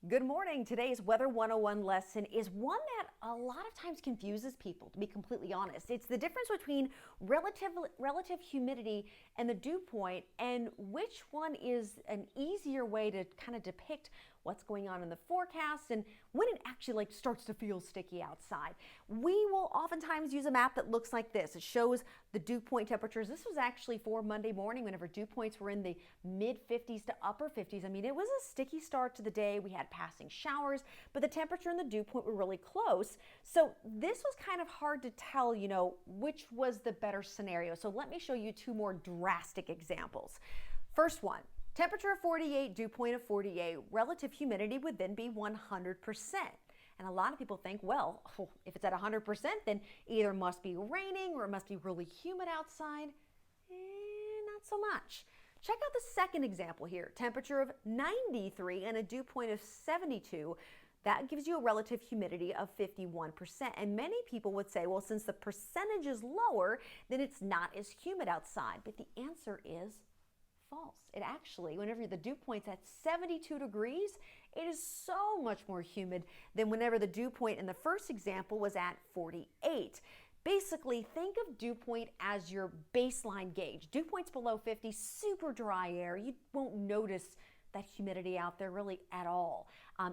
Good morning. Today's Weather 101 lesson is one that a lot of times confuses people, to be completely honest. It's the difference between relative humidity and the dew point, and which one is an easier way to kind of depict what's going on in the forecast and when it actually starts to feel sticky outside. We will oftentimes use a map that looks like this. It shows the dew point temperatures. This was actually for Monday morning whenever dew points were in the mid 50s to upper 50s. I mean, it was a sticky start to the day. We had passing showers, but the temperature and the dew point were really close. So this was kind of hard to tell, which was the better scenario. So let me show you two more drastic examples. First one, temperature of 48, dew point of 48, relative humidity would then be 100%. And a lot of people think, well, if it's at 100%, then either must be raining or it must be really humid outside. Not so much. Check out the second example here. Temperature of 93 and a dew point of 72. That gives you a relative humidity of 51%. And many people would say, well, since the percentage is lower, then it's not as humid outside. But the answer is false. It actually, whenever the dew point's at 72 degrees, it is so much more humid than whenever the dew point in the first example was at 48. Basically, think of dew point as your baseline gauge. Dew points below 50, super dry air. You won't notice that humidity out there really at all.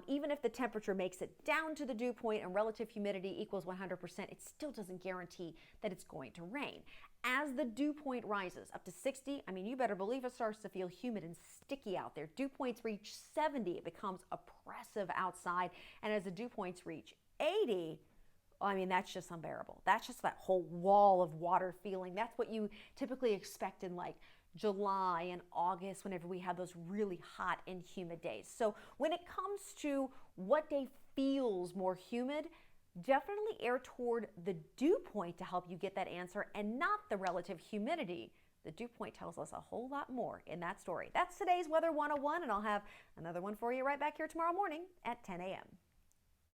Even if the temperature makes it down to the dew point and relative humidity equals 100%, it still doesn't guarantee that it's going to rain. As the dew point rises up to 60, I mean, you better believe it starts to feel humid and sticky out there. Dew points reach 70, it becomes oppressive outside. And as the dew points reach 80, I mean, that's just unbearable. That's just that whole wall of water feeling. That's what you typically expect in July and August whenever we have those really hot and humid days. So when it comes to what day feels more humid, definitely err toward the dew point to help you get that answer and not the relative humidity. The dew point tells us a whole lot more in that story. That's today's Weather 101, and I'll have another one for you right back here tomorrow morning at 10 a.m.